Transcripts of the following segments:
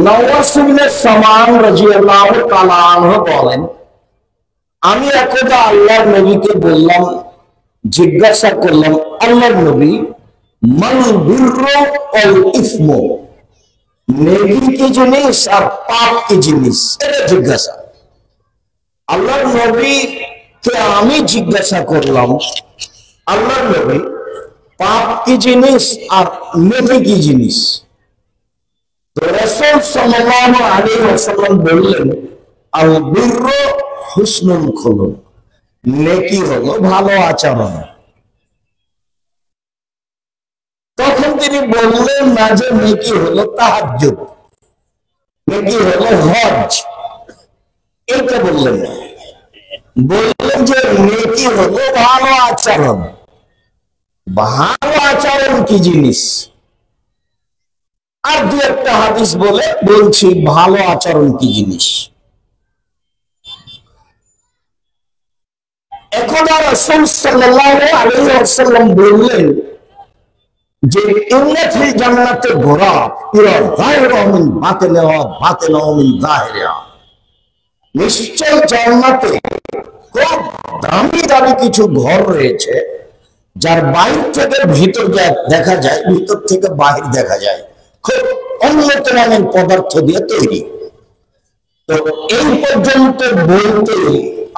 নওয়াস ইবনে সামান রাদিয়াল্লাহু তাআলা আনহু বলেন, আমি একদা আল্লাহর নবীকে বললাম, জিজ্ঞাসা করলাম, আল্লাহর নবী, মাল বিররু ওয়াল ইসমু, নেকি কি জিনিস আর পাপ কি জিনিস? এটা জিজ্ঞাসা। আল্লাহর নবীকে আমি জিজ্ঞাসা করলাম, আল্লাহর নবী, পাপ কি জিনিস আর নেকি কি জিনিস? তো রাসূল সাল্লাল্লাহু আলাইহি ওয়াসাল্লাম বললেন, আল বিররু হুসনুল খুলুক, নেকি হলো ভালো আচরণ। তখন তিনি বললেন না যে নেকি হলো তাহাজ্জুদ, নেকি হলো হজ, এটা বললেন না। বললেন যে নেকি হলো ভালো আচরণ। ভালো আচরণ কি জিনিস? আর দু একটা হাদিস বলে বলছি ভালো আচরণ কি জিনিস। এখন রাসূল সাল্লাল্লাহু আলাইহি ওয়াসাল্লাম বললেন যে ইন্না ফিল জান্নাতি ঘোরাব ইরা যাহিরুহু মিন বাতিনিহা ওয়া বাতিনুহু মিন যাহিরিহা, নিশ্চয় জান্নাতে খুব দামি দামি কিছু ঘর রয়েছে, যার বাইরে থেকে ভিতর দেখা যায়, ভিতর থেকে বাহির দেখা যায়, খুব উন্নত মানের পদার্থ দিয়ে তৈরি। তো এই পর্যন্ত বলতে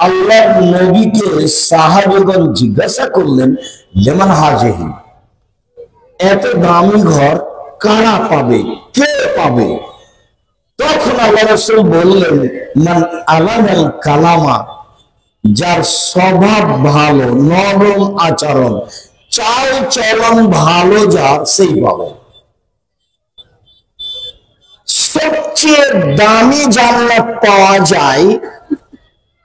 আল্লাহর নবীকে সাহাবীগণ জিজ্ঞাসা করলেন, লিমান হাজিহি, এত দামি ঘর কারা পাবে, কে পাবে? তখন আল্লাহ রাসূল বললেন, মান আলামাল কালামা, যার স্বভাব ভালো, নরম আচরণ, চাল চলন ভালো, যার সেই পাবে। সবচেয়ে দামি জান্নাত পাওয়া যায়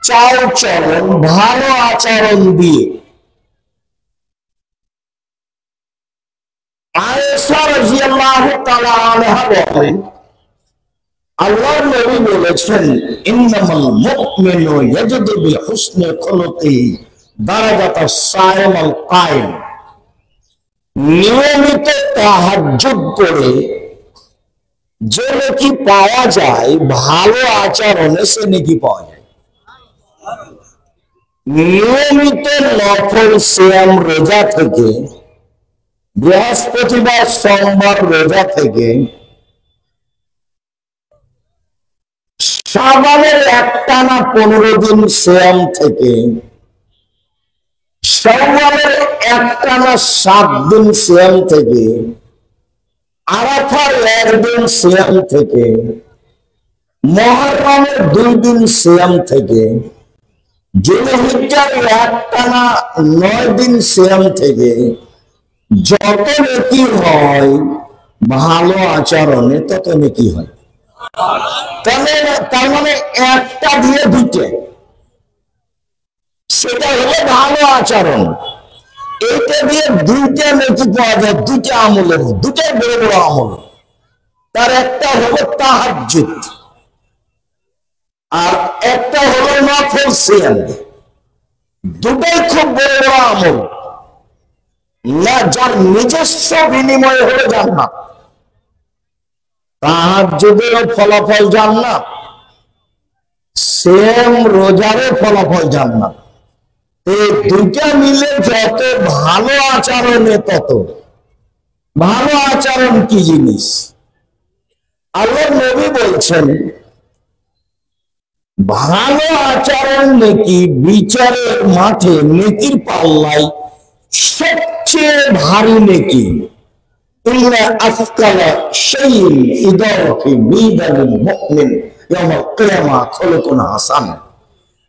চাল চলন, ভালো আচরণ দিয়ে। আয়েশা রাদিয়াল্লাহু তাআলা আনহা বলেন, আল্লাহর নবী বলেছেন, ইন্নামাল মুমিনু ইয়াজিদু বিহুসনি খুলুকিহি দারাজাতাস সাইমাল কায়েম, নিয়মিত তাহাজ্জুদ করে যে নেকি পাওয়া যায়, ভালো আচরণে সে নেকি পাওয়া যায়। নিয়মিত নফল সিয়াম রোজা থেকে, বৃহস্পতিবার সোমবার রোজা থেকে, শাবানের একটানা 15 দিন সিয়াম থেকে, শাওয়ালের একটানা 7 দিন সিয়াম থেকে, আরাফার 1 দিন সিয়াম থেকে, মুহররমের 2 দিন সিয়াম থেকে, জিলহিজ্জার একটানা 9 দিন সিয়াম থেকে যত নেকি হয় ভালো আচরণে, তত নেকি হয়। তার মানে একটা দিয়ে দুটো, সেটা হলো ভালো আচরণ। এটা দিয়ে দুইটা নেকি পাওয়া যায়, দুইটা আমলের, দুটাই বড় বড় আমল। তার একটা হলো তাহাজ্জুদ আর একটা হলো নফল সিয়াম, দুটাই খুব বড় বড় আমল না, যার নিজস্ব বিনিময় হলো জান্নাত। তাহাজ্জুদেরও ফলাফল জান্নাত, সিয়াম রোজারও ফলাফল জান্নাত। এই দুইটা মিলে যত ভালো আচরণে তত ভালো আচরণ কি জিনিস? আল্লাহর নবী বলছেন, ভালো আচরণ নেকি বিচারের মাঠে নেকির পাল্লায় সবচেয়ে ভারী নেকি। ইন্না আসকালা শাইইন ইদাফি মিদানুল মুমিন ইয়াউমাল কিয়ামা খুলুকুন হাসান,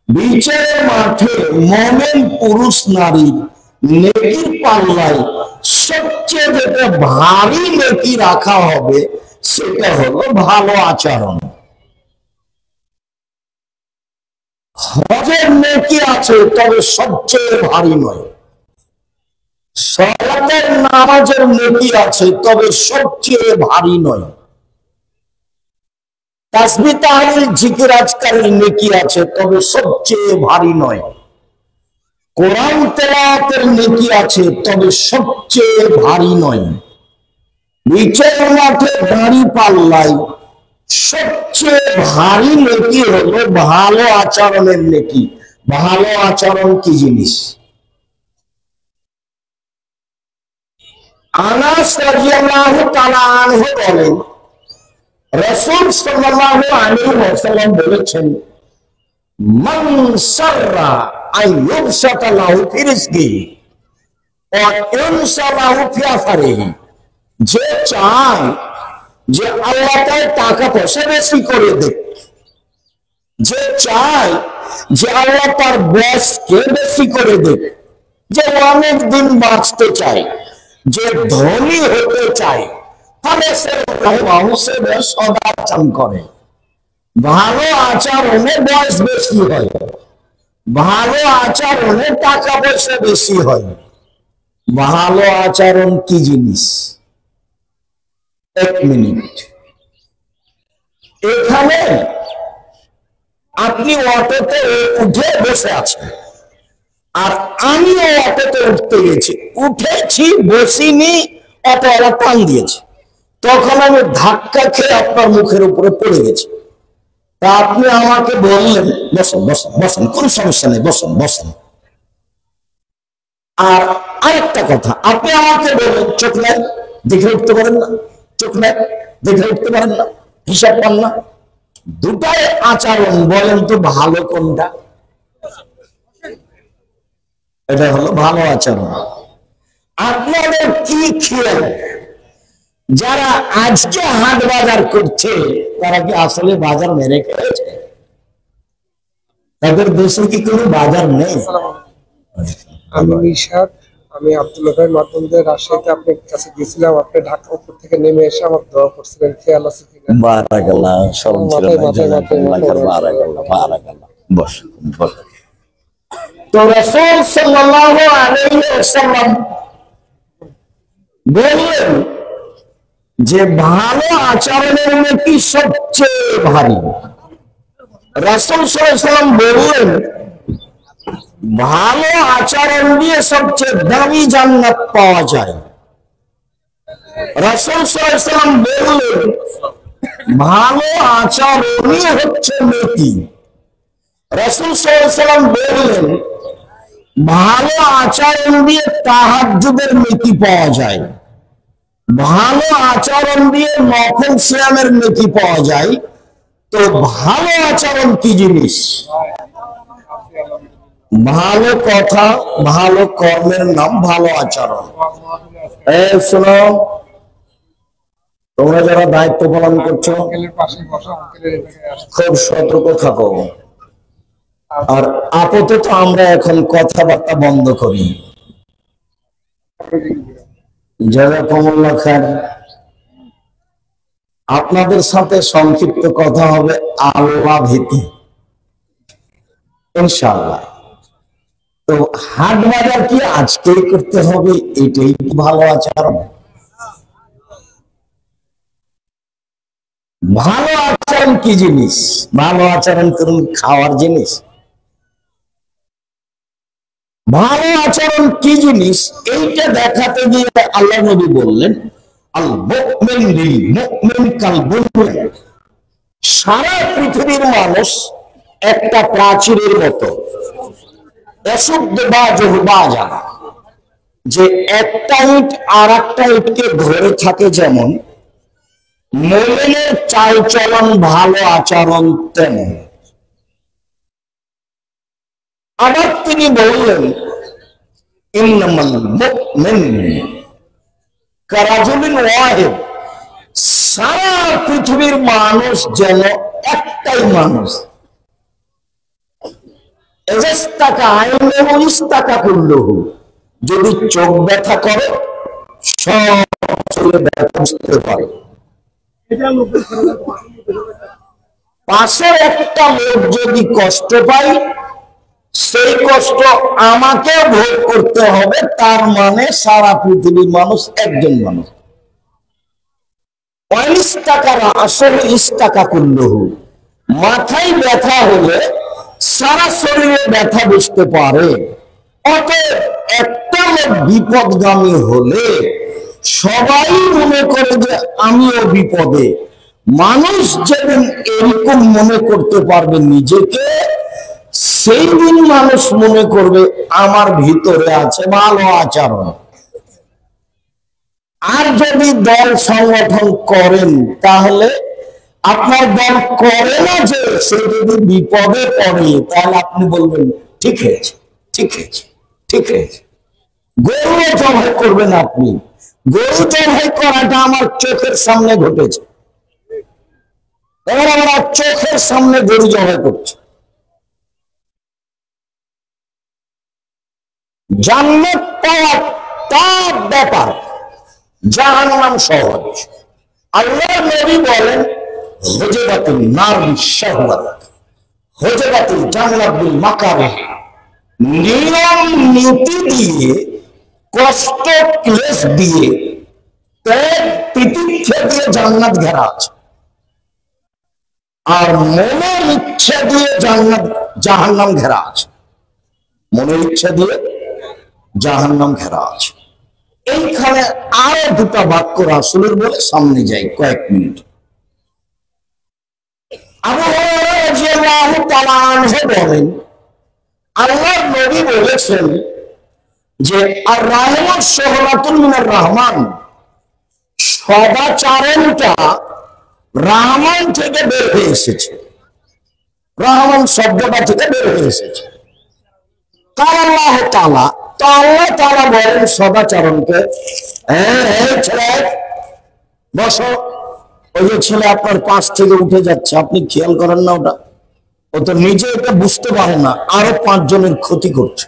বিচারের মাঠে মুমিন পুরুষ নারী নেকির পাল্লায় সবচেয়ে যেটা ভারী নেকি রাখা হবে, সেটা হলো ভালো আচরণ। হজের নেকি আছে, তবে সবচেয়ে ভারী নয়। সালাতের নামাজের নেকি আছে, তবে সবচেয়ে ভারী নয়। তাসবিহ তাহলিল জিকির আজকারের নেকি আছে, তবে সবচেয়ে ভারী নয়। কোরআন তেলাওয়াতের নেকি আছে, তবে সবচেয়ে ভারী নয়। বিচারের মাঠে দাঁড়ি পাল্লায় সবচেয়ে ভারী নেকি হলো ভালো আচরণের নেকি। ভালো আচরণ কি জিনিস? আনাস রাদিয়াল্লাহু তাআলা আনহু বলেন, রাসূল সাল্লাল্লাহু আলাইহি ওয়াসাল্লাম বলেছেন, মান সাররা আইয়ুবসাতা লাহু ফি রিজকিহি ওয়া ইনসা লাহু ফি আফারিহি, যে চায় যে আল্লাহ তার টাকা পয়সা বেশি করে দেয়, যে চায় যে আল্লাহ তার বয়সকে বেশি করে দেয়, যে অনেক দিন বাঁচতে চায়, যে ধনী হতে চায়, তাহলে সে সদাচরণ করে। ভালো আচরণে বয়স বেশি হয়, ভালো আচরণে টাকা পয়সা বেশি হয়। ভালো আচরণ কি জিনিস? এক মিনিট। এখানে আপনি অটোতে উঠে বসে আছেন, আর আমিও অটোতে উঠতে গেছি, উঠেছি বসিনি, অটোওয়ালা টান দিয়েছে, তখন আমি ধাক্কা খেয়ে আপনার মুখের উপরে পড়ে গেছি। তা আপনি আমাকে বললেন বসেন বসেন বসেন, কোন সমস্যা নেই, বসেন বসেন। আর আরেকটা কথা, আপনি আমাকে বললেন চোখ নেই, দেখে উঠতে পারেন না, চোখ নেই, দেখে উঠতে পারেন না, হিসাব পান না। দুটাই আচরণ, বলেন তো ভালো কোনটা? এটা হলো ভালো আচরণ। আপনাদের কি খেয়াল, যারা আজকে হাট বাজার করছে তারা কি আসলে বাজার মেরে খেয়েছে? তাদের দেশে কি কোনো বাজার নেই? আমি নিশাদ, আমি আব্দুল্লাহ ভাইয়ের মাধ্যম দিয়ে রাজশাহীতে আপনার কাছে গেছিলাম। আপনি ঢাকা উপর থেকে নেমে এসে আমার দোয়া করছিলেন, খেয়াল আছে কিনা? বারাকাল্লাহ, স্মরণ ছিল না, জাযাকাল্লাহ, বারাকাল্লাহ, বারাকাল্লাহ। বস বস। তো রাসূল সাল্লাল্লাহু আলাইহি ওয়াসাল্লাম বললেন যে ভালো আচরণের নেকি সবচেয়ে ভারী। রাসূল সাল্লাল্লাহু আলাইহি ওয়াসাল্লাম বললেন ভালো আচরণ দিয়ে সবচেয়ে দামি জান্নাত পাওয়া যায়। রাসূল সাল্লাল্লাহু আলাইহি ওয়াসাল্লাম বললেন ভালো আচরণই হচ্ছে নেকি। রাসূল সাল্লাল্লাহু আলাইহি ওয়াসাল্লাম বললেন ভালো আচরণ দিয়ে তাহাজ্জুদের নেকি পাওয়া যায়, ভালো আচরণ দিয়ে নফল সিয়ামের নেকি পাওয়া যায়। তো ভালো আচরণ কি জিনিস? ভালো কথা, ভালো কর্মের নাম ভালো আচরণ। এই শোনো, তোমরা যারা দায়িত্ব পালন করছো খুব সতর্ক থাকো। আর আপাতত আমরা এখন কথাবার্তা বন্ধ করি। জাযাকুমুল্লাহ খান। আপনাদের সাথে সংক্ষিপ্ত কথা হবে আল্লাহ ভীতি, ইনশাআল্লাহ। তো হাট বাজার কি আজকেই করতে হবে? এটাই ভালো আচরণ? ভালো আচরণ কি জিনিস? ভালো আচরণ করুন খাওয়ার জিনিস? ভালো আচরণ কি জিনিস এইটা দেখাতে গিয়ে আল্লাহ নবী বললেন আল মুমিন লিল মুমিন কাল বুনয়ান। সারা পৃথিবীর মানুষ একটা প্রাচীরের মতো, যে একটা ইট আর একটা ইটকে ধরে থাকে, যেমন মুমিনের চাল চলন ভালো আচরণ তেমন। আবার তিনি বললেন ইন্নামাল মুমিন কারাজুলিন ওয়াহিদ। সারা পৃথিবীর মানুষ যেন একটাই মানুষ। যদি চোখ ব্যথা করে সব চোখে ব্যথা বুঝতে পারে। পাশের একটা লোক যদি কষ্ট পায় সেই কষ্ট আমাকে ভোগ করতে হবে, তার মানে সারা পৃথিবীর মানুষ একজন মানুষ। মাথায় ব্যথা হলে সারা শরীরে ব্যথা বুঝতে পারে। অতএব একটা লোক বিপদগামী হলে সবাই মনে করে যে আমিও বিপদে, মানুষ যেদিন এরকম মনে করতে পারবে নিজেকে, সেই দিন মানুষ মনে করবে আমার ভিতরে আছে ভালো আচরণ। আর যদি দল সংগঠন করেন, তাহলে আপনার দল করে না যে সে যদি বিপদে পড়ে, তাহলে আপনি বলবেন ঠিক হয়েছে, ঠিক হয়েছে, ঠিক হয়েছে। গরু জবাই করবেন আপনি, গরু জবাই করাটা আমার চোখের সামনে ঘটেছে, এবার আমরা চোখের সামনে গরু জবাই করছি। জান্নাত পাওয়া তার ব্যাপার, জাহান্নাম সহজ। আল্লাহ নবী বলেন হুজরাতুন নার বিশ-শাহওয়াত, হুজরাতুল জান্নাত বিল মাকারিহ। নিয়ম নীতি দিয়ে, কষ্ট ক্লেশ দিয়ে, ত্যাগ তিতিক্ষা দিয়ে জান্নাত ঘেরা আছে। আর মনের ইচ্ছা দিয়ে জান্নাত জাহান্নাম ঘেরা আছে। মনের ইচ্ছা দিয়ে জাহান্নাম ঘেরা আছে। এইখানে আরো দুটা বাক্য রাসূলের বলে সামনে যাই কয়েক মিনিট। আবু হুরায়রা রাদিয়াল্লাহু তাআলা আনহু বলেন, আল্লাহর নবী বলেছেন যে আর রাহমাত শুহরাতুন মিনার রহমান, সদাচরণটা রহমান থেকে বের হয়ে এসেছে, রহমান শব্দটা থেকে বের হয়ে এসেছে। আল্লাহ তাআলা, তো আল্লাহ তাআলা বলেন সদাচরণকে, এই ছেলে বসো। ওই যে ছেলে আপনার পাশ থেকে উঠে যাচ্ছে, আপনি খেয়াল করেন না ওটা? ও তো নিজে এটা বুঝতে পারে না, আরো 5 জনের ক্ষতি করছে।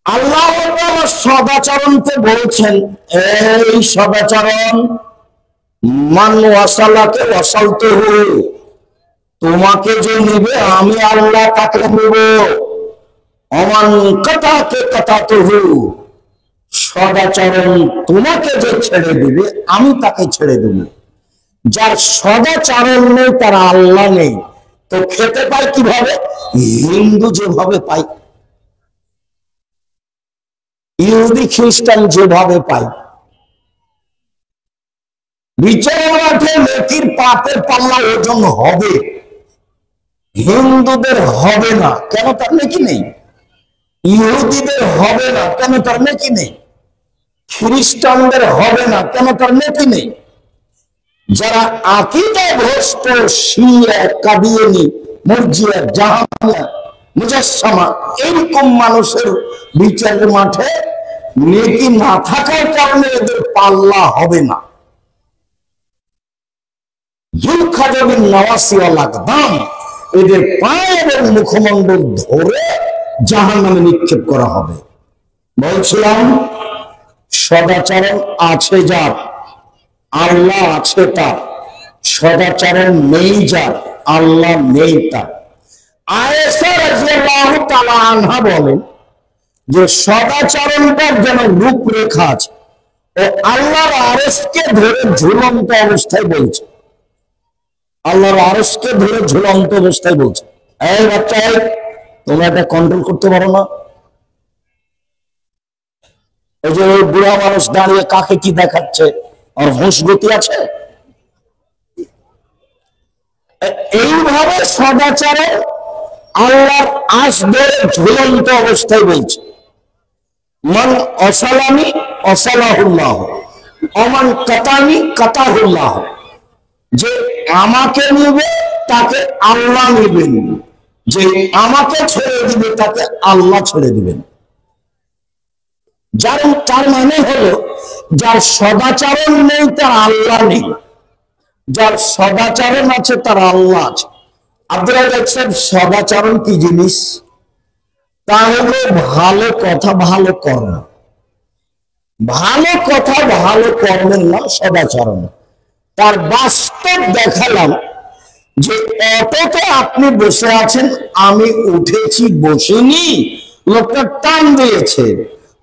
আল্লাহ সদাচরণকে বলছেন, এই সদাচরণ, মান ওয়াসালাকে ওয়াসালতুহু, তোমাকে যে নিবে আমি আল্লাহ তাকে নিব। অমান কাতাকে কাতাতুহু, সদাচরণ তোমাকে যে ছেড়ে দিবে আমি তাকে ছেড়ে দেব। যার সদাচরণ নেই তার আল্লাহ নেই, তো খেতে পায় কিভাবে? হিন্দু যেভাবে পায়, ইহুদি খ্রিস্টান যেভাবে পায়। বিচারের মাঠে নেকির পাপের পাল্লা ওজন হবে, হিন্দুদের হবে না, কেন? তার নেকি নেই। ইহুদিদের হবে না, কেন? তার নেকি নেই। খ্রিস্টানদের হবে না, কেন? তার নেকি নেই। যারা আকীদা ভ্রষ্ট, শিয়া, কাদিয়ানী, মুরজিয়া, জাহামিয়া, মুজাসসামা, এরকম মানুষের বিচারের মাঠে নেকি না থাকার কারণে এদের পাল্লা হবে না। যুলখাজাবিন নওয়াসি ওয়াল আকদাম, এদের পায়ে এবং মুখমণ্ডল ধরে জাহান্নামে নিক্ষেপ করা হবে। বলছিলাম সদাচরণ আছে যার, আল্লাহ আছে তার। সদাচরণ নেই যার, আল্লাহ নেই তার। আয়েশা রাদিয়াল্লাহু তাআলা আনহা বলেন যে সদাচরণটার যেন রূপরেখা আছে, ও আল্লাহর আরশকে ধরে ঝুলন্ত অবস্থায় বলছে, আল্লাহর আরশকে ধরে ঝুলন্ত অবস্থায় বলছে, এই বাচ্চা, তোমরা এটা কন্ট্রোল করতে পারো না? ওই যে ওই বুড়া মানুষ দাঁড়িয়ে কাকে কি দেখাচ্ছে, আর হুঁশ গতি আছে? এইভাবে সদাচারে আল্লাহর আশ ধরে ঝুলন্ত অবস্থায় বলছে, মান অসালানি অসালাহুল্লাহ, অমান কাতানি কাতাহুল্লাহ, যে আমাকে নিবে তাকে আল্লাহ নিবেন, যে আমাকে ছেড়ে দিবে তাকে আল্লাহ ছেড়ে দিবেন। তার মানে হলো যার সদাচরণ নেই তার আল্লাহ নেই, যার সদাচরণ আছে তার আল্লাহ আছে। আপনারা দেখছেন সদাচরণ কি জিনিস? তা হলো ভালো কথা, ভালো কর্ম। ভালো কথা ভালো কর্মের নাম সদাচরণ। তার বাস্তব দেখালাম যে অটোতে আপনি বসে আছেন, আমি উঠেছি, বসিনি, লোকটা টান দিয়েছে,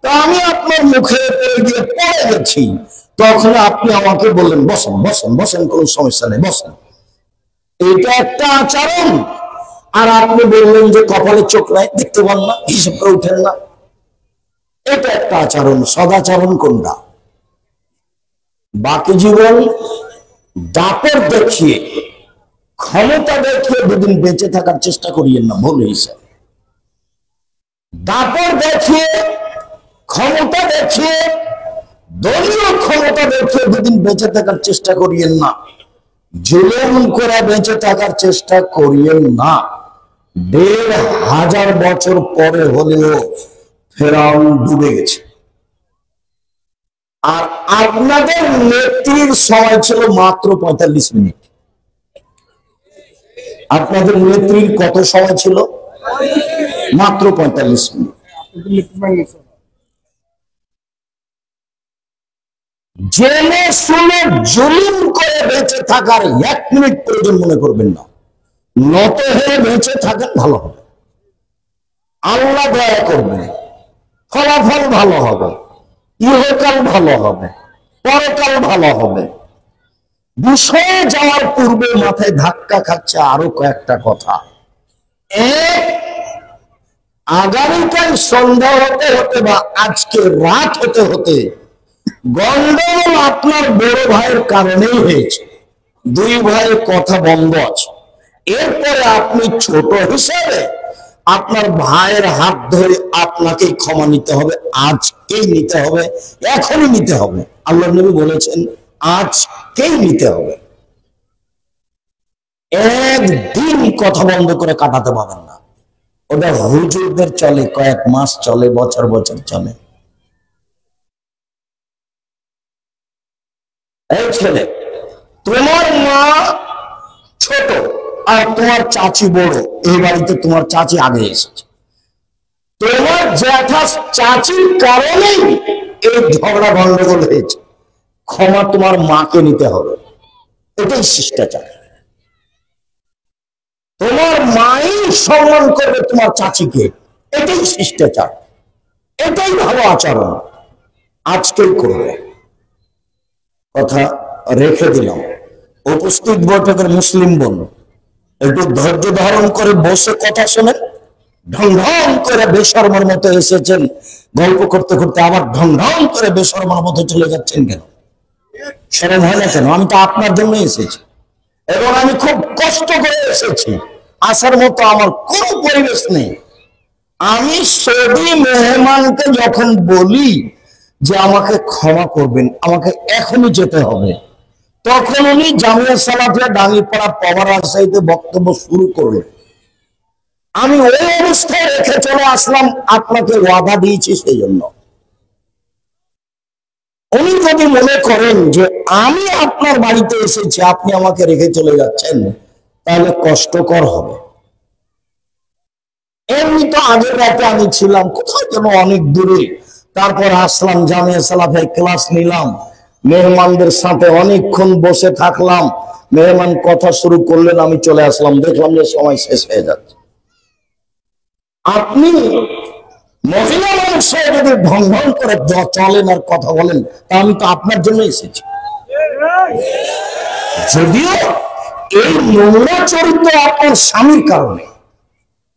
তো আমি আপনার মুখে গিয়ে পড়ে গেছি, তখন আপনি আমাকে বললেন বসেন বসেন বসেন, কোনো সমস্যা নেই, বসেন। এটা একটা আচরণ। আর আপনি বললেন যে কপালে চোখ নাই, দেখতে পান না, হিসেব করে উঠেন না, এটা একটা আচরণ। সদাচরণ কোনটা? বাকি জীবন দাপট দেখিয়ে, ক্ষমতা দেখিয়ে দুদিন বেঁচে থাকার চেষ্টা করিয়েন না ভুল হিসাবে। দাপট দেখিয়ে, ক্ষমতা দেখিয়ে, দলীয় ক্ষমতা দেখিয়ে দুদিন বেঁচে থাকার চেষ্টা করিয়েন না। জুলুম করে বেঁচে থাকার চেষ্টা করিয়েন না। ১৫০০ বছর পরে হলেও ফেরাউন ডুবে গেছে। আর আপনাদের নেত্রীর সময় ছিল মাত্র ৪৫ মিনিট। আপনাদের নেত্রীর কত সময় ছিল? মাত্র ৪৫ মিনিট। জেনে শুনে জুলুম করে বেঁচে থাকার ১ মিনিট প্রয়োজন মনে করবেন না। নত হয়ে বেঁচে থাকেন, ভালো হবে, আল্লাহ দয়া করবে, ফলাফল ভালো হবে, ইহকাল ভালো হবে, পরকাল ভালো হবে। বিষয়ে যাওয়ার পূর্বে মাথায় ধাক্কা খাচ্ছে আরো কয়েকটা কথা। এক, আগামীকাল সন্ধ্যা হতে হতে বা আজকে রাত হতে হতে গন্ডগোল আপনার বড় ভাইয়ের কারণেই হয়েছে। ২ ভাইয়ের কথা বন্ধ আছে। এরপরে আপনি ছোট হিসাবে আপনার ভাইয়ের হাত ধরে আপনাকেই ক্ষমা নিতে হবে, আজকেই নিতে হবে, এখনই নিতে হবে। আল্লাহ নবী বলেছেন আজকেই নিতে হবে। একদিন কথা বন্ধ করে কাটাতে পারবেন না। ওটা হুজুরদের চলে, কয়েক মাস চলে, বছর বছর চলে। এই ছেলে, তোমার মা ছোট আর তোমার চাচি বড়। এই বাড়িতে তোমার চাচি আগে এসেছে। তোমার জ্যাঠা চাচির কারণেই এই ঝগড়া গন্ডগোল হয়েছে। ক্ষমা তোমার মাকে নিতে হবে, এটাই শিষ্টাচার। তোমার মাই সম্মান করবে তোমার চাচিকে, এটাই শিষ্টাচার, এটাই ভালো আচরণ। আজকেই করবে। কথা রেখে দিলাম। উপস্থিত বৈঠকের মুসলিম বোন, একটু ধৈর্য ধারণ করে বসে কথা শোনেন। ঢং ঢং করে বেশরমার মতো এসেছেন, গল্প করতে করতে আবার ঢং ঢং করে বেশরমার মতো চলে যাচ্ছেন কেন? শরম হয় না কেন? আমি তো আপনার জন্য এসেছি এবং আমি খুব কষ্ট করে এসেছি। আসার মতো আমার কোনো পরিবেশ নেই। আমি সৌদি মেহমানকে যখন বলি যে আমাকে ক্ষমা করবেন, আমাকে এখনই যেতে হবে, তখন উনি জামিয়া সালাফিয়া ডাঙ্গিপাড়া পাওয়ার রাজশাহীতে বক্তব্য শুরু করলেন। আমি ওই অবস্থায় রেখে চলে আসলাম, আপনাকে ওয়াদা দিয়েছি সেই জন্য। উনি যদি মনে করেন যে আমি আপনার বাড়িতে এসেছি, আপনি আমাকে রেখে চলে যাচ্ছেন, তাহলে কষ্টকর হবে। এমনি তো আগের রাতে আমি ছিলাম কোথাও যেন অনেক দূরে, তারপর আসলাম জামিয়া সালাফিয়ায় ক্লাস নিলাম, মেহমানদের সাথে অনেকক্ষণ বসে থাকলাম। মেহমান কথা শুরু করলেন, আমি চলে আসলাম, দেখলাম যে সময় শেষ হয়ে যাচ্ছে। আপনি মহিলা মানুষ যদি ঢং ঢং করে চলেন আর কথা বলেন, তা আমি তো আপনার জন্য এসেছি। যদিও এই নোংরা চরিত্র আপনার স্বামীর কারণে।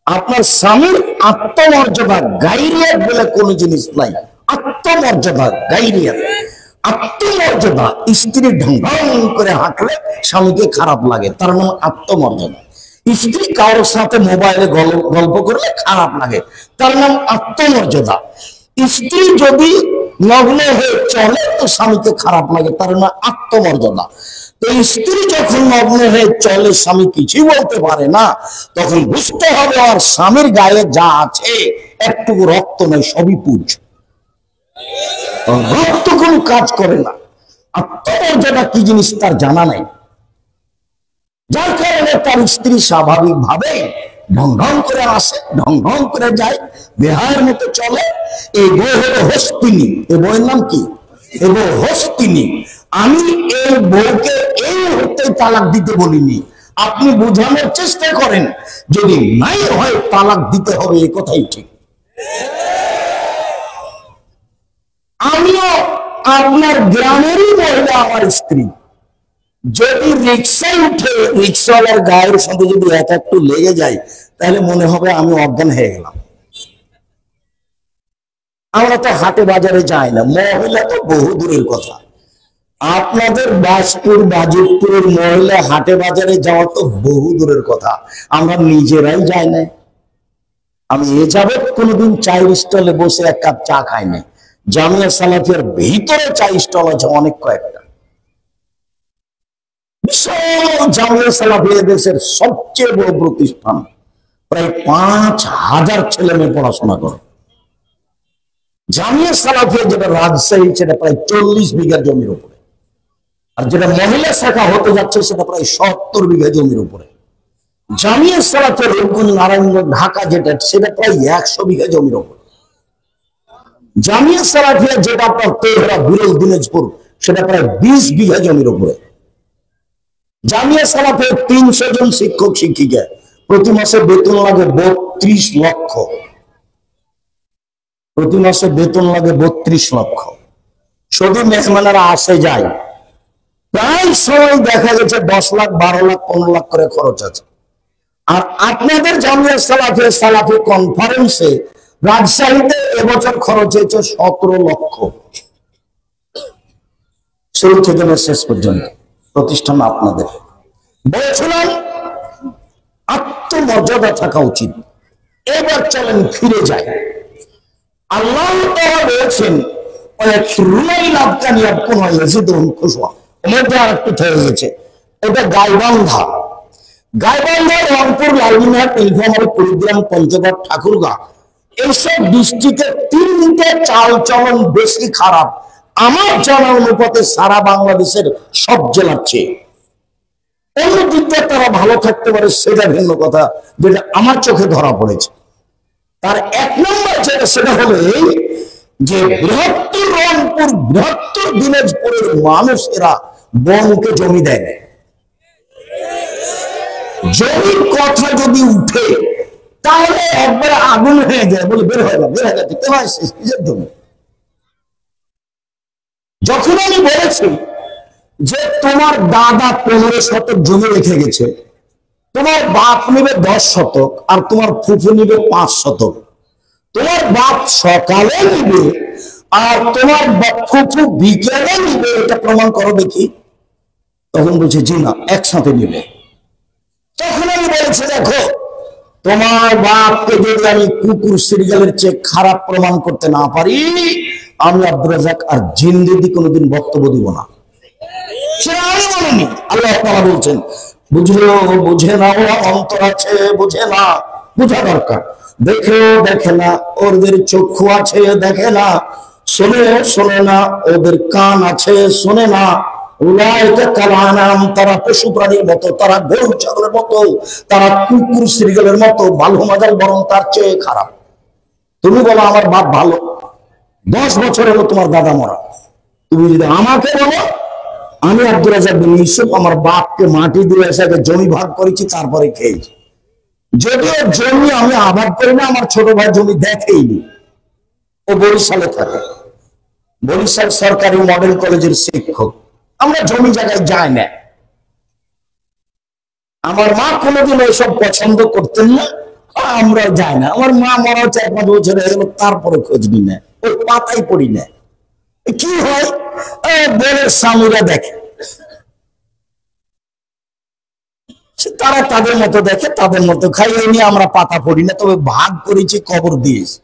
আপনার স্বামীর আত্মমর্যাদা গাইরিয়াত বলে কোনো জিনিস নাই। আত্মমর্যাদা গাইরিয়াত, আত্মমর্যাদা। স্ত্রী ঢং ঢং করে হাঁটলে স্বামীকে খারাপ লাগে, তার নাম আত্মমর্যাদা। স্ত্রী কারোর সাথে মোবাইলে গল্প করলে খারাপ লাগে, তার নাম আত্মমর্যাদা। স্ত্রী যদি নগ্ন হয়ে চলে তো স্বামীকে খারাপ লাগে, তার নাম আত্মমর্যাদা। তো স্ত্রী যখন নগ্ন হয়ে চলে, স্বামী কিছুই বলতে পারে না, তখন বুঝতে হবে আর স্বামীর গায়ে যা আছে একটুকু রক্ত নয়, সবই পুজ। রক্ত কোনো কাজ করে না। আত্মমর্যাদা কি জিনিস তার জানা নাই, যার কারণে তার স্ত্রী স্বাভাবিক ভাবে ঢং ঢং করে আসে, ঢং ঢং করে যায়, বেহায়ের মতো চলে। এই বই হলো হস্তিনী। এই বইয়ের নাম কি? এই বই হস্তিনী। আমি এই বউকে এই মুহূর্তে তালাক দিতে বলিনি। আপনি বোঝানোর চেষ্টা করেন, যদি নাই হয় তালাক দিতে হবে, এই কথাই ঠিক। আমিও আপনার গ্রামেরই মহিলা, আমার স্ত্রী। যদি রিক্সায় উঠে রিক্সাওয়ালার গায়ের সাথে যদি এক একটু লেগে যায়, তাহলে মনে হবে আমি অজ্ঞান হয়ে গেলাম। আমরা তো হাটে বাজারে যাই না, মহিলা তো বহু দূরের কথা। আপনাদের বাজপুর বাজিতপুরের মহিলা হাটে বাজারে যাওয়া তো বহু দূরের কথা, আমরা নিজেরাই যাই না। আমি এ যাবৎ কোনোদিন চায়ের স্টলে বসে এক কাপ চা খাই না। জামিয়া সালাফিয়ার ভিতরে চায়ের স্টল আছে অনেক কয়েকটা। বিশাল জামিয়া সালাফিয়া দেশের সবচেয়ে বড় প্রতিষ্ঠান, প্রায় 5,000 ছেলে মেয়ে পড়াশোনা করে। জামিয়া সালাফিয়া যেটা রাজশাহী, সেটা প্রায় 40 বিঘা জমির উপরে, আর যেটা মহিলা শাখা হতে যাচ্ছে সেটা প্রায় 70 বিঘা জমির উপরে। জামিয়া সালাফিয়া রূপগঞ্জ নারায়ণগঞ্জ ঢাকা যেটা, সেটা প্রায় 100 বিঘা জমির উপরে। জামিয়া সালাফিয়া যেটা আপনার তেহরা বিরল দিনাজপুর, সেটা প্রায় 20 বিঘা জমির উপরে। জামিয়া সালাফিয়া 300 জন শিক্ষক শিক্ষিকা, প্রতি মাসে বেতন লাগে 32 লক্ষ। প্রতি মাসে বেতন লাগে 32 লক্ষ। শুধু মেহমানেরা আসে যায়, প্রায় সময় দেখা গেছে 10 লাখ 12 লাখ 15 লাখ করে খরচ আছে। আর আপনাদের জামিয়া সালাফিয়া সালাফি কনফারেন্সে রাজশাহীতে এবছর খরচ হয়েছে 17 লক্ষ, শুরু থেকে শেষ পর্যন্ত। প্রতিষ্ঠান আপনাদের। বলছিলাম আত্মমর্যাদা থাকা উচিত। এবার চলেন ফিরে যাই। আল্লাহ তাআলা বলেছেন এটা গাইবান্ধা, গাইবান্ধা, রংপুর, লালমিনহাট, নীলফামারী, কুড়িগ্রাম, পঞ্চগড়, ঠাকুরগাঁ, এইসব ডিস্ট্রিক্টের 3টে চাল চলন বেশি খারাপ আমার জানা অনুপাতে সারা বাংলাদেশের সব জেলার চেয়ে। অন্য দিক দিয়ে তারা ভালো থাকতে পারে, সেটা ভিন্ন কথা, যেটা আমার চোখে ধরা পড়েছে। তার 1 নম্বর যেটা, সেটা হলো এই যে বৃহত্তর রংপুর, বৃহত্তর দিনাজপুরের মানুষেরা বনকে জমি দেয়। জমির কথা যদি উঠে তাহলে একবার আগুন হয়ে যায়, বলে বের হয়ে যাবে, বের হয়ে যাচ্ছে কেন নিজের জমি। যখন আমি বলেছি যে তোমার দাদা 15 শতক জমি রেখে গেছে, তোমার বাপ নিবে 10 শতক আর তোমার ফুফু নিবে 5 শতক, তোমার বাপ সকালে নিবে আর তোমার ফুফু বিকেলে নিবে, এটা প্রমাণ করো দেখি। তখন বলছে জি না, একসাথে নিবে। তখন আমি বলেছি দেখো, তোমার বাপকে যদি আমি কুকুর সিরিয়ালের চেয়ে খারাপ প্রমাণ করতে না পারি, আমি আব্দুর রাজ্জাক আর জিন্দেগি কোনোদিন বক্তব্য দিব না। সেটা আমি বলিনি, আল্লাহ তাআলা বলছেন বুঝলো বুঝে না, ওরা অন্তর আছে বুঝে না, বোঝা দরকার। দেখে দেখে না, ওদের চক্ষু আছে দেখে না, শোনে শোনে না, ওদের কান আছে শোনে না। তারা পশু প্রাণীর মতো, তারা গরু ছাগলের মতো, তারা কুকুর সিরিয়ালের মতো, ভালো মজার বরং তার চেয়ে খারাপ। তুমি বলো আমার বাপ ভালো, 10 বছর হলো তোমার দাদা মরা। তুমি যদি আমাকে বলো, আমি আব্দুর রাজ্জাক বিন ইউসুফ আমার বাপকে মাটি দিয়ে এসে জমি ভাগ করেছি, তারপরে খেয়েছি। যদিও জমি আমি আবাদ করি না, আমার ছোট ভাই জমি দেখেইনি, ও বরিশালে থাকে, বরিশাল সরকারি মডেল কলেজের শিক্ষক। আমরা জমি জায়গায় যাই না। আমার মা কোনোদিন ওইসব পছন্দ করতেন না, আমরা যাই না। আমার মা মরা 4-5 বছর হয়ে গেল, তারপরে খোঁজ নি না, ওই পাতাই পড়ি না। কি হয়, বোনের স্বামীরা দেখে, তারা তাদের মতো দেখে, তাদের মতো খাই, এই নিয়ে আমরা পাতা পড়ি না, তবে ভাগ করেছি, কবর দিয়েছি।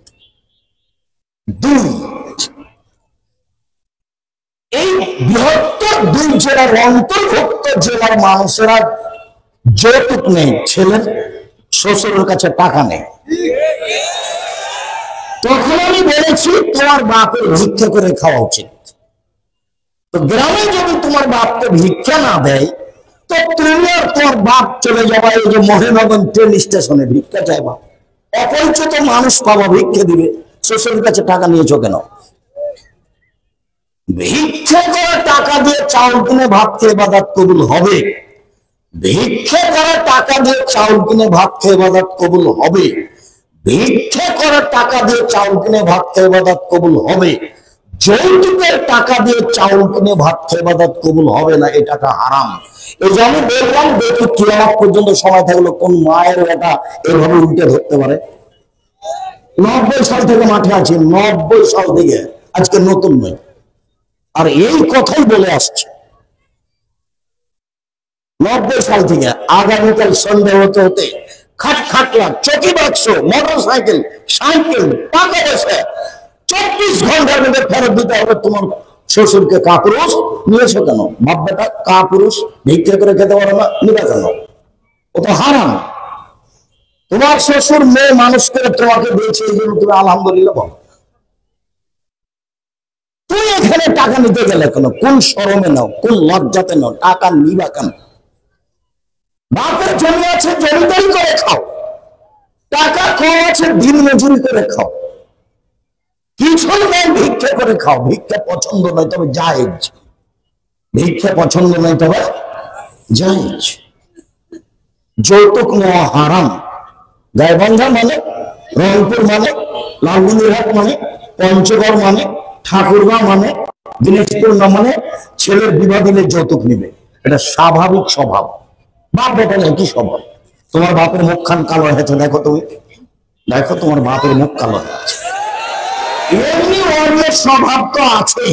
2, এই বৃহত্তর 2 জেলার অন্তর্ভুক্ত জেলার মানুষেরা যৌতুক নেই, ছেলের শ্বশুরের কাছে টাকা নেই। তখন আমি বলেছি তোমার বাপের ভিক্ষা করে খাওয়া উচিত। তো গ্রামে যদি তোমার বাপকে ভিক্ষা না দেয়, তো তুমি আর তোমার বাপ চলে যাবা এই যে মহিনগর ট্রেন স্টেশনে ভিক্ষা চাইবা, অপরিচিত মানুষ পাবা, ভিক্ষা দিবে, শ্বশুরের কাছে টাকা নিয়েছো কেন? ভিক্ষা করে টাকা দিয়ে চাউল কিনে ভাত খেয়ে ইবাদত কবুল হবে। ভিক্ষা করে টাকা দিয়ে চাউল কিনে ভাত খেয়ে ইবাদত কবুল হবে। ভিক্ষা করে টাকা দিয়ে চাউল কিনে ভাত খেয়ে ইবাদত কবুল হবে। যৌতুকের টাকা দিয়ে চাউল কিনে ভাত খেয়ে ইবাদত কবুল হবে না, এই টাকা হারাম। এই যে আমি বললাম, দেখি কিয়ামত পর্যন্ত সময় থাকলো কোন মায়ের এটা এভাবে উল্টে ধরতে পারে। 90 সাল থেকে মাঠে আছি, 90 সাল থেকে, আজকে নতুন নয়। আর এই কথাই বলে আসছে 90 সাল থেকে। আগামীকাল সন্ধ্যা হতে হতে খাট খাটলা, চকি বাক্স, মোটর সাইকেল, সাইকেল, টাকা পয়সা 24 ঘন্টার মধ্যে ফেরত দিতে হবে তোমার শ্বশুরকে। কাপুরুষ নিয়েছো কেন? বাপ বেটা কাপুরুষ, ভিক্ষা করে খেতে পারো না, নিবে কেন? ও তো হারাম। তোমার শ্বশুর মেয়ে মানুষ করে তোমাকে দিয়েছে, এই জন্য তুমি আলহামদুলিল্লাহ বলো। তুই এখানে টাকা নিতে গেলে কেন? কোন শরমে নাও, কোন লজ্জাতে নাও? টাকা নিবা কেন? বাপের জমি আছে, জমিদারি করে খাও। টাকা কম আছে, দিন মজুরি করে খাও। কিছুই নেই, ভিক্ষা করে খাও। ভিক্ষা পছন্দ নয় তবে জায়েজ। ভিক্ষা পছন্দ নয় তবে জায়েজ। যৌতুক নেওয়া হারাম। গাইবান্ধা মানে, রংপুর মানে, লালমনিরহাট মানে, পঞ্চগড় মানে, ঠাকুরগাঁও মানে, দিনাজপুর না মানে ছেলের বিবাহ দিলে যৌতুক নিবে। এটা স্বাভাবিক স্বভাব। বাপ বেটার একই স্বভাব। তোমার বাপের মুখখান কালো হয়েছে, দেখো তুমি, দেখো তোমার বাপের মুখ কালো হয়েছে। এমনি অন্যের স্বভাব তো আছে,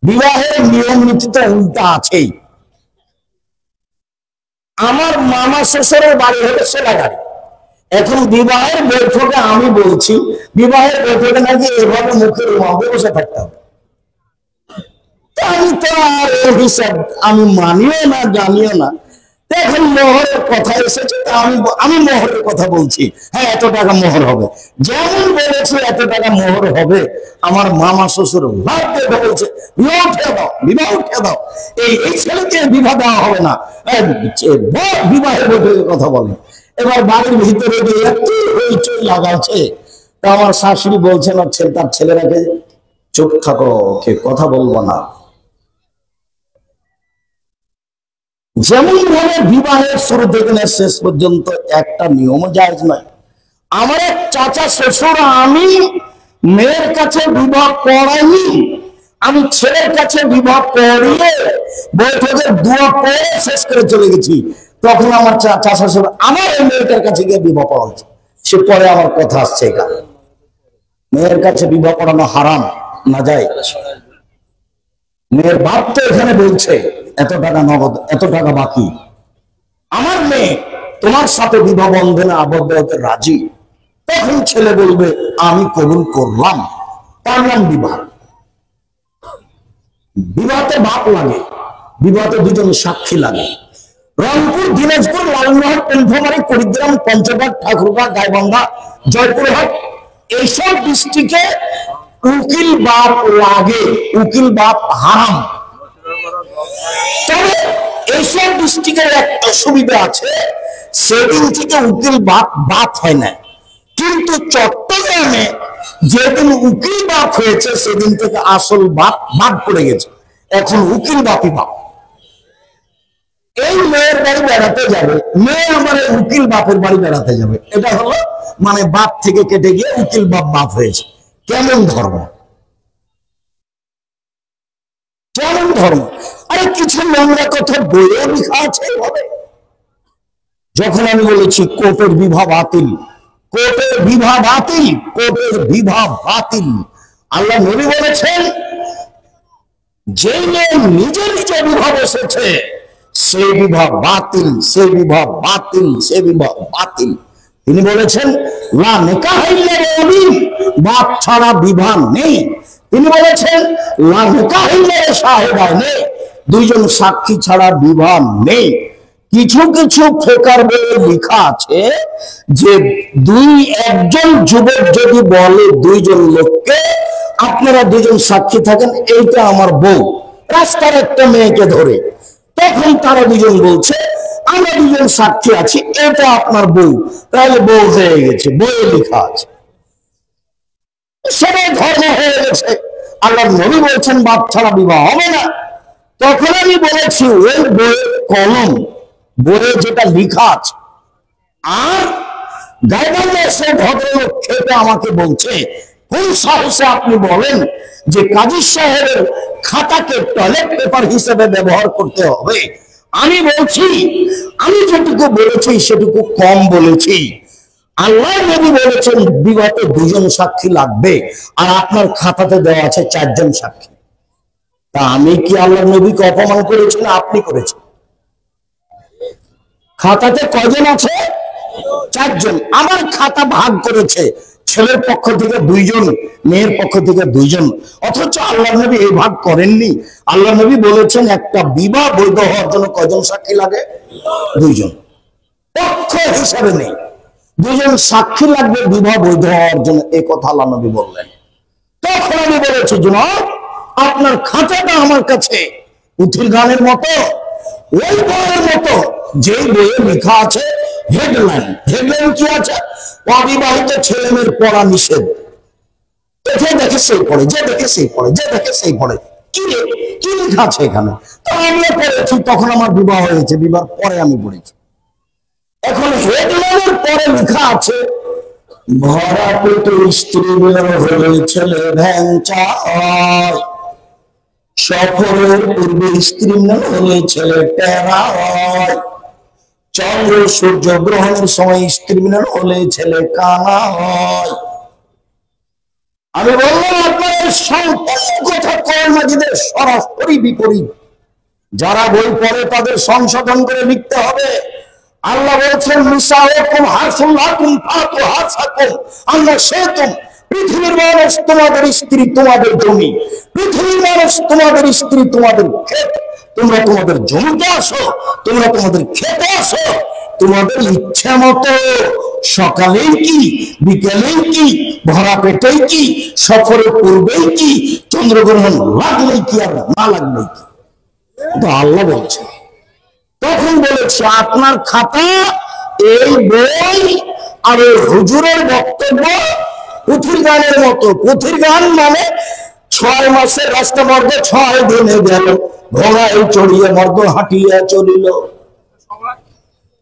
বিবাহের নিয়ম নীতি তো উল্টা আছেই। আমার মামা শ্বশুরের বাড়ি হলো সোলাগাড়ি। এখন বিবাহের বৈঠকে আমি বলছি, বিবাহের বৈঠকে নাকি এভাবে মুখের মধ্যে বসে থাকতে হবে। আমি তো আর এই হিসাব আমি মানিও না, জানিও না। এখন মোহরের কথা এসেছে, আমি মোহরের কথা বলছি। হ্যাঁ, এত টাকা মোহর হবে, যেমন বলেছি এত টাকা মোহর হবে। আমার মামা শ্বশুর ভাগ্যে বলছে বিবাহ উঠে দাও, বিবাহ উঠে দাও। এই ছেলেকে বিবাহ দেওয়া হবে না, বিবাহের বৈঠকের কথা বলে। এবার বাড়ির ভিতরে গিয়ে একটু হইচই লাগাচ্ছে। তা আমার শাশুড়ি বলছেন তার ছেলেরাকে, চুপ থাকো, কথা বলবো না। যেমন ভাবে বিবাহের শুরু থেকে শেষ পর্যন্ত একটা নিয়ম জায়েজ নয়। আমার এক চাচা শ্বশুর, আমি মেয়ের কাছে বিবাহ করাইনি, আমি ছেলের কাছে বিবাহ করিয়ে বৈঠকের দুয়া পড়ে শেষ করে চলে গেছি। তখন আমার চাচা শ্বশুর আমার এই মেয়েটার কাছে গিয়ে বিবাহ পড়াচ্ছে। সে পরে আমার কথা আসছে, এখানে মেয়ের কাছে বিবাহ পড়ানো হারাম না যায়। মেয়ের বাপ তো এখানে বলছে এত টাকা নগদ, এত টাকা বাকি। আমার মেয়ে তোমার সাথে বিবাহ বন্ধনে আবদ্ধ হতে রাজি। তখন ছেলে বলবে আমি কবুল করলাম, তার নাম বিবাহ। বিবাহতে বাপ লাগে, বিবাহতে দুজন সাক্ষী লাগে। রংপুর, দিনাজপুর, লালমনিরহাট, নীলফামারী, কুড়িগ্রাম, পঞ্চগড়, ঠাকুরগাঁও, গাইবান্ধা, জয়পুরহাট, এইসব ডিস্ট্রিক্টে উকিল বাপ লাগে। উকিল বাপ হারাম। তবে এইসব ডিস্ট্রিক্টের একটা সুবিধা আছে, সেদিন থেকে উকিল বাপ হয় না। কিন্তু চট্টগ্রামে যেদিন উকিল বাপ হয়েছে সেদিন থেকে আসল বাপ বাদ পড়ে গেছে। এখন উকিল বাপই বাপ। এই মেয়ের বাড়ি বেড়াতে যাবে, মেয়ে আমার উকিল বাপের বাড়ি বেড়াতে যাবে, এটা হলো মানে বাপ থেকে কেটে গিয়ে উকিল বাপ হয়েছে। কেমন ধর্ম, কেমন ধর্ম! আরে কিছু নোংরা কথা বইয়ে লেখা আছে এভাবে। যখন আমি বলেছি কোর্টের বিবাহ বাতিল, কোর্টের বিবাহ বাতিল, কোর্টের বিবাহ বাতিল, আল্লাহ নবী বলেছেন যে মেয়ে নিজে নিজে বিবাহ বসেছে সেই বিবাহ বাতিল, সেই বিবাহ বাতিল, সেই বিবাহ বাতিল। তিনি বলেছেন লা নিকাহ ইল্লা বিওয়ালি, বাপ ছাড়া বিবাহ নেই। তিনি বলেছেন লা নিকাহ ইল্লা শাহিদাইনি, দুইজন সাক্ষী ছাড়া বিবাহ নেই। কিছু কিছু ফিকার বইয়ে লেখা আছে যে একজন যুবক যদি বলে দুইজন লোককে আপনারা দুজন সাক্ষী থাকেন, এইটা আমার বউ, রাস্তার একটা মেয়েকে ধরে, তখন তারা দুজন বলছে আমরা দুজন সাক্ষী আছি, এটা আপনার বউ, তাহলে বউ হয়ে গেছে, বইয়ে লেখা আছে। সবাই ধর্ম হয়ে গেছে। আল্লাহ নবী বলছেন বাপ ছাড়া বিবাহ হবে না। তখন আমি বলেছি ওই বইয়ের কলম, বইয়ে যেটা লেখা আছে। আর গাইবান্ধা সে ভদ্রলোক খেতে আমাকে বলছে কোন সাহসে আপনি বলেন যে কাজী সাহেবের খাতাকে টয়লেট পেপার হিসেবে ব্যবহার করতে হবে। আমি বলছি আমি যেটুকু বলেছি সেটুকু কম বলেছি। আল্লাহ নবী বলেছেন বিবাহে দুজন সাক্ষী লাগবে, আর আপনার খাতাতে দেওয়া আছে 4 জন সাক্ষী। তা আমি কি আল্লাহর নবীকে অপমান করেছি না আপনি করেছেন? খাতাতে কয়জন আছে? 4 জন। আমার খাতা ভাগ করেছে ছেলের পক্ষ থেকে 2 জন, মেয়ের পক্ষ থেকে 2 জন, অথচ আল্লাহর নবী এই ভাগ করেননি। আল্লাহর নবী বলেছেন একটা বিবাহ বৈধ হওয়ার জন্য কয়জন সাক্ষী লাগে? 2 জন। পক্ষ হিসাবে নেই, 2 জন সাক্ষী লাগবে বিবাহ বৈধ হওয়ার জন্য, এই কথা আল্লাহ নবী বললেন। তখন আমি বলেছি জনাব আপনার খাতাটা আমার কাছে পুঁথির গানের মতো, ওই বইয়ের মতো যে বইয়ে লেখা আছে হেডলাইন। হেডলাইন কি আছে? অবিবাহিত ছেলে মেয়ের পড়া নিষেধ। যে দেখে সেই পড়ে, যে দেখে সেই পড়ে, যে দেখে সেই পড়ে। কি লেখা আছে এখানে? তো আমিও পড়েছি, তখন আমার বিবাহ হয়েছে, বিবাহ পরে আমি পড়েছি। এখন হেডলাইনের পরে লেখা আছে ভরা পেট স্ত্রী হলে ছেলে ভ্যাংচা হয়, সফরের পূর্বে স্ত্রী হলে ছেলে টেরা হয়, চন্দ্র সূর্য গ্রহণের সময় স্ত্রী মিলন হলে ছেলে কানা হয়। আমি বললাম আপনার সম্পূর্ণ কথা কোরআন মাজিদের সরাসরি বিপরীত। যারা বই পড়ে তাদের সংশোধন করে লিখতে হবে। আল্লাহ বলছেন নিসাউকুম হারসুল লাকুম ফাতু হারসাকুম আন্নাশাতুম, পৃথিবীর মানুষ তোমাদের স্ত্রী তোমাদের জমি, পৃথিবীর মানুষ তোমাদের স্ত্রী তোমাদের ক্ষেত। তোমরা তোমাদের জমিতে আসো, তোমরা তোমাদের খেতে আসো, তোমাদের ইচ্ছা মতো সকালেই কি বিকেলেই কি ভরা পেটেই কি সফরের পূর্বেই কি চন্দ্রগ্রহণ লাগলেই কি আর না লাগলেই কি। তো আল্লাহ বলছে, তখন বলেছে আপনার খাতা এই বই আর হুজুরের বক্তব্য পুঁথির গানের মতো। পুঁথির গান মানে 6 মাসের রাস্তা মর্দ 6 দিনে গেল, ঘোড়ায় চড়িয়ে মর্দ হাঁটিয়া চলিল।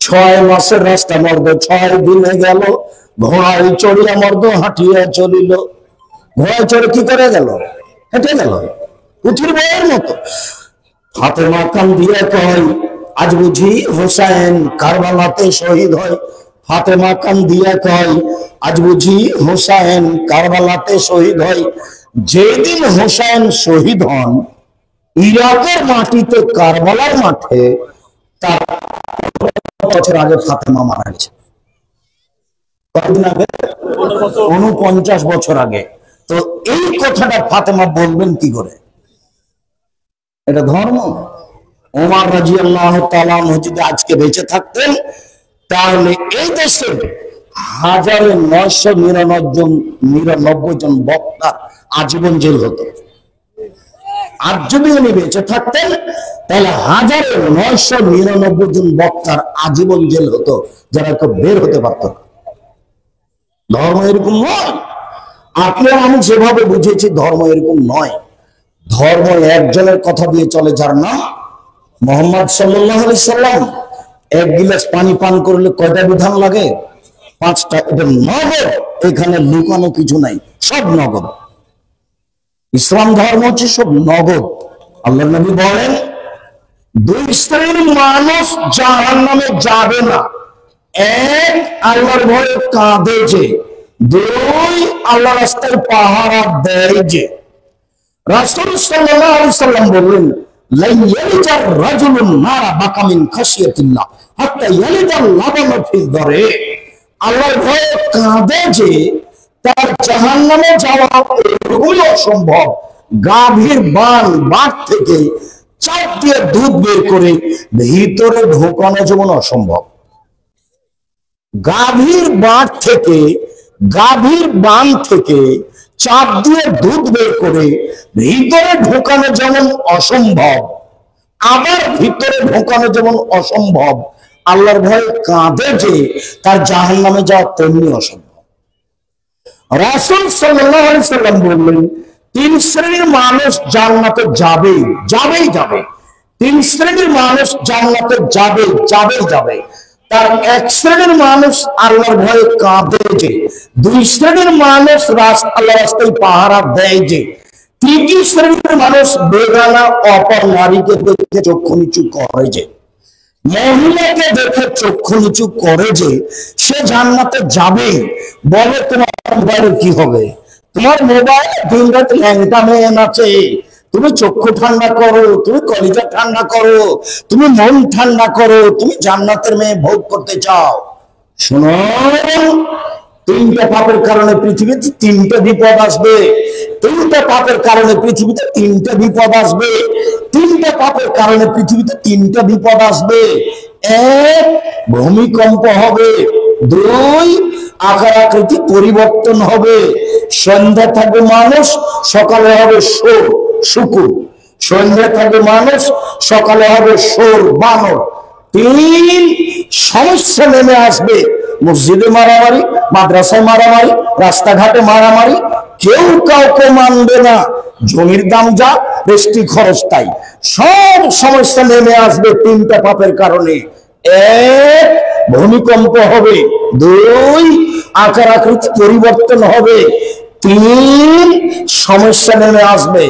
6 মাসের রাস্তা মর্দ 6 দিনে গেল, ঘোড়ায় চড়িয়া মর্দ হাঁটিয়া চলিল। ঘোড়ায় চড়ে কি করে গেল? হেঁটে গেল, পুঁথির বইয়ের মতো। ফাতেমা কান্দিয়া কয় আজ বুঝি হোসেন কারবালাতে শহীদ হয়। ফাতেমা কান্দিয়া কয় আজ বুঝি হোসেন কারবালাতে শহীদ হয়। যেদিন হোসেন শহীদ হন ইরাকের মাটিতে কারবালার মাঠে, তার বছর আগে ফাতেমা মারা গেছে। কতদিন আগে? 49 বছর আগে। তো এই কথাটা ফাতেমা বলবেন কি করে? এটা ধর্ম? ওমর রাদিয়াল্লাহু তাআলা যদি আজকে বেঁচে থাকতেন তাহলে এই দেশে 1999 জন বক্তার আজীবন জেল হতো। আর যদি উনি বেঁচে থাকতেন তাহলে 1999 জন বক্তার আজীবন জেল হতো, যারা কেউ বের হতে পারত না। ধর্ম এরকম নয়। আপনি আমি যেভাবে বুঝেছি ধর্ম এরকম নয়। ধর্ম একজনের কথা দিয়ে চলে, যার নাম মোহাম্মদ সাল্লাল্লাহু আলাইহি সাল্লাম। 1 গিলাস পানি পান করলে কয়টা বিধান লাগে? 5টা। এটা নগদ, এখানে লুকানো কিছু নাই, সব নগদ। ইসলাম ধর্ম হচ্ছে সব নগদ। আল্লাহর নবী বলেন 2 শ্রেণীর মানুষ জাহান্নামে যাবে না। 1 আল্লাহর ভয়ে কাঁদে যে, 2 আল্লাহ রাস্তায় পাহারা দেয় যে। রাসূল সাল্লাল্লাহু আলাইহি সাল্লাম বললেন লা ইয়ালিজার রাজুলুন নারা বাকা মিন খাশিয়াতিল্লাহ হাত্তা ইয়ালিজাল লাবানা ফিল দরে। আল্লাহর ভয়ে কাঁদে যে তার জাহান্নামে যাওয়া এরকমই অসম্ভব। গাভীর বাট থেকে চাপ দিয়ে দুধ বের করে ভিতরে ঢোকানো যেমন অসম্ভব। গাভীর বান থেকে চাপ দিয়ে দুধ বের করে ভিতরে ঢোকানো যেমন অসম্ভব, আবার ভিতরে ঢোকানো যেমন অসম্ভব, আল্লাহর ভয়ে কাঁদে যে তার জাহান্নামে যাওয়া তেমনি অসম্ভব। রাসূল সাল্লাল্লাহু আলাইহি সাল্লাম বললেন 3 শ্রেণীর মানুষ জান্নাতে যাবে। 3 শ্রেণীর মানুষ জান্নাতে যাবে। তার 1 শ্রেণীর মানুষ আল্লাহর ভয়ে কাঁদে যে, 2 শ্রেণীর মানুষ আল্লাহর রাস্তায় পাহারা দেয় যে, 3 শ্রেণীর মানুষ বেগানা অপর নারীকে দেখে চক্ষু নিচু করে যে, মহিলাকে দেখে চক্ষু নিচু করে যে, সে জান্নাতে যাবে। বলে তোমার মোবাইলে কি হবে? তোমার মোবাইলে দিন রাত ল্যাংটা মেয়ে নাচে, তুমি চক্ষু ঠান্ডা করো, তুমি কলিজা ঠান্ডা করো, তুমি মন ঠান্ডা করো, তুমি জান্নাতের মেয়ে ভোগ করতে চাও। শোনো, তিনটা পাপের কারণে পৃথিবীতে তিনটা বিপদ আসবে। তিনটা পাপের কারণে পৃথিবীতে তিনটা বিপদ আসবে। তিনটা পাপের কারণে পৃথিবীতে তিনটা বিপদ আসবে। এক, ভূমিকম্প হবে। দুই, আকার আকৃতি পরিবর্তন হবে। সন্ধ্যা থাকবে মানুষ, সকালে হবে শুকুর। সন্ধ্যা থাকবে মানুষ, সকালে হবে সোর বানর। তিন, সমস্যা নেমে আসবে। মসজিদে মারামারি, মাদ্রাসায় মারামারি, রাস্তাঘাটে মারামারি, কেউ কাউকে মানবে না। জমির দাম যা, রেস্টি খরচ তাই। সব সমস্যা নেমে আসবে তিনটা পাপের কারণে। এক, ভূমিকম্প হবে। দুই, আকার আকৃতি পরিবর্তন হবে। তিন, সমস্যা নেমে আসবে।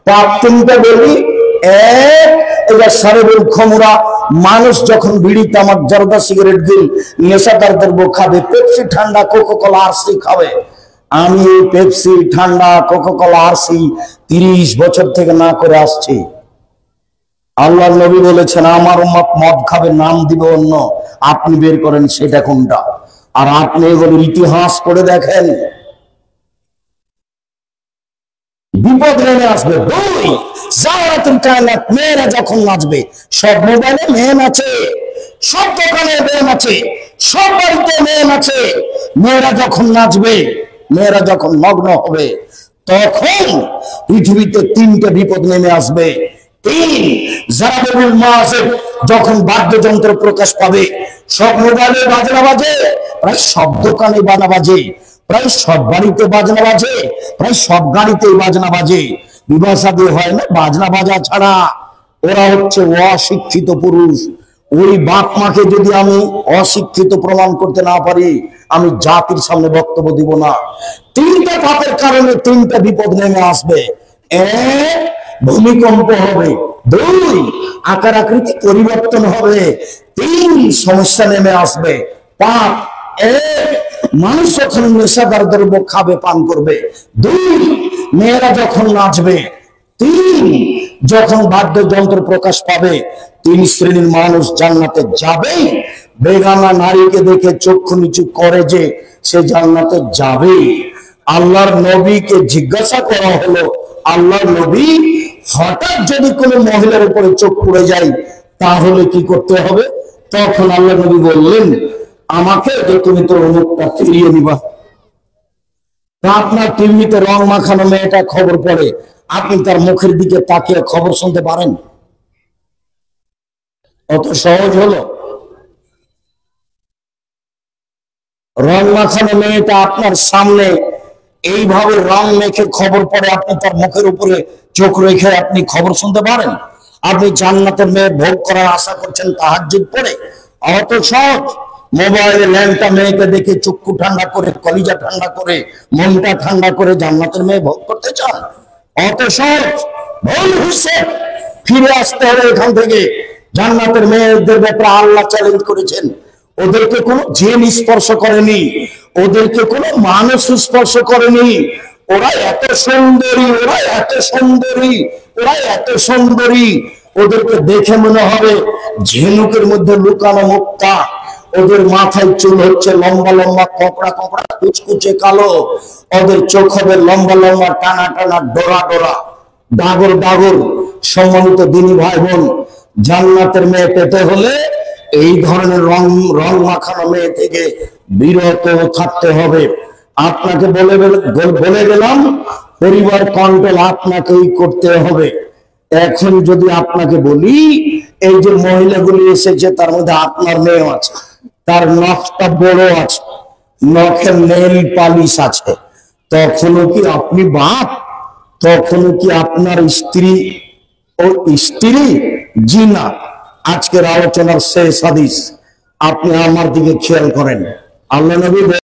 পাপ তিনটা বলি। এক, এটা সারেবুল খমরা, মানুষ যখন বিড়ি তামাক জর্দা সিগারেট দিল নেশাদার দ্রব্য খাবে, পেপসি ঠান্ডা কোকাকোলা আরসি খাবে। আমি পেপসি ঠান্ডা কোকাকোলা আরসি 30 বছর থেকে না করে আসছি। আল্লাহর নবী বলেছেন আমার উম্মত মদ খাবে, নাম দিবে অন্য, আপনি বের করেন সেটা কোনটা। আর আপনি এগুলো ইতিহাস করে দেখেন, বিপদ নেমে আসবে। দুই, জাওরাতুল কায়নাত, মেয়েরা যখন নাচবে, সব মোবাইলে মেয়ে নাচে, সব দোকানে মেয়ে নাচে, সব বাড়িতে মেয়ে নাচে। মেয়েরা যখন নাচবে, মেয়েরা যখন নগ্ন হবে, তখন পৃথিবীতে তিনটা বিপদ নেমে আসবে। তিন, জারাবুল মাসিক, যখন বাদ্যযন্ত্র প্রকাশ পাবে, সব মোবাইলে বাজনা বাজে, প্রায় সব দোকানে বাজনা বাজে, প্রায় সব বাড়িতে বাজনা বাজে, প্রায় সব গাড়িতে বাজনা বাজে। বিবাহ শাদী হয় না বাজনা বাজা ছাড়া। ওরা হচ্ছে অশিক্ষিত পুরুষ। ওই বাপ মাকে যদি আমি অশিক্ষিত প্রমাণ করতে না পারি, আমি জাতির সামনে বক্তব্য দিব না। তিনটা পাপের কারণে তিনটা বিপদ নেমে আসবে। এক, ভূমিকম্প হবে। দুই, আকার আকৃতি পরিবর্তন হবে। তিন, সমস্যা নেমে আসবে। পাপ এক, মানুষ যখন নেশাদার দ্রব্য খাবে, পান করবে। দুই, মেয়েরা যখন নাচবে। তিন, যখন বাদ্যযন্ত্র প্রকাশ পাবে। তিন শ্রেণীর মানুষ জান্নাতে যাবে। বেগানা নারীকে দেখে চক্ষু নিচু করে যে সে জান্নাতে যাবে। আল্লাহর নবীকে জিজ্ঞাসা করা হলো, আল্লাহর নবী, হঠাৎ যদি কোনো মহিলার উপরে চোখ পড়ে যায় তাহলে কি করতে হবে? তখন আল্লাহ নবী বললেন, আমাকে যে তুমি তোর মুখটা ফিরিয়ে দিবা। আপনার টিভিতে রং মাখানো মেয়েটা খবর পড়ে, আপনি তার মুখের দিকে তাকিয়ে খবর শুনতে পারেন? অত সহজ হলো? রং মাখানো মেয়েটা আপনার সামনে এইভাবে রং মেখে খবর পড়ে, আপনি তার মুখের উপরে চোখ রেখে আপনি খবর শুনতে পারেন? আপনি জান্নাতের মেয়ে ভোগ করার আশা করছেন তাহাজ্জুদ পড়ে? অত সহজ? মোবাইলে ল্যাংটা মেয়েকে দেখে চক্ষু ঠান্ডা করে, কলিজা ঠান্ডা করে, মনটা ঠান্ডা করে জান্নাতের মেয়ে ভোগ করতে চান? অত সহজ? ভুল হচ্ছে। ফিরে আসতে হবে এখান থেকে। জান্নাতের মেয়েদের ব্যাপারে আল্লাহ চ্যালেঞ্জ করেছেন। ওদেরকে কোনো জিন স্পর্শ করেনি, ওদেরকে কোনো মানুষ স্পর্শ করেনি। ওরা এত সুন্দরী, ওরা এত সুন্দরী, ওরা এত সুন্দরী, ওদেরকে দেখে মনে হবে ঝিনুকের মধ্যে লুকানো মুক্তা। ওদের মাথায় চুল হচ্ছে লম্বা লম্বা, কপড়া কপড়া, কুচকুচে কালো। ওদের চোখ হবে লম্বা লম্বা, টানা টানা, ডোরা ডোরা, ডাগর ডাগর। সম্মানিত দিনী ভাই বোন, জান্নাতের মেয়ে পেতে হলে এই ধরনের রং মাখানো মেয়ে থেকে বিরত থাকতে হবে। আপনাকে বলে গেলাম, পরিবার কন্ট্রোল আপনাকেই করতে হবে। এখন যদি আপনাকে বলি, এই যে মহিলাগুলি এসেছে তার মধ্যে আপনার মেয়ে আছে, তার নখটা বড় আছে, নখে নেল পালিশ আছে, তখনও কি আপনি বাপ? তখনও কি আপনার স্ত্রী ও স্ত্রী? জি না। আজকের আলোচনার শেষ হাদিস আপনি আমার দিকে খেয়াল করেন। আল্লাহ নবী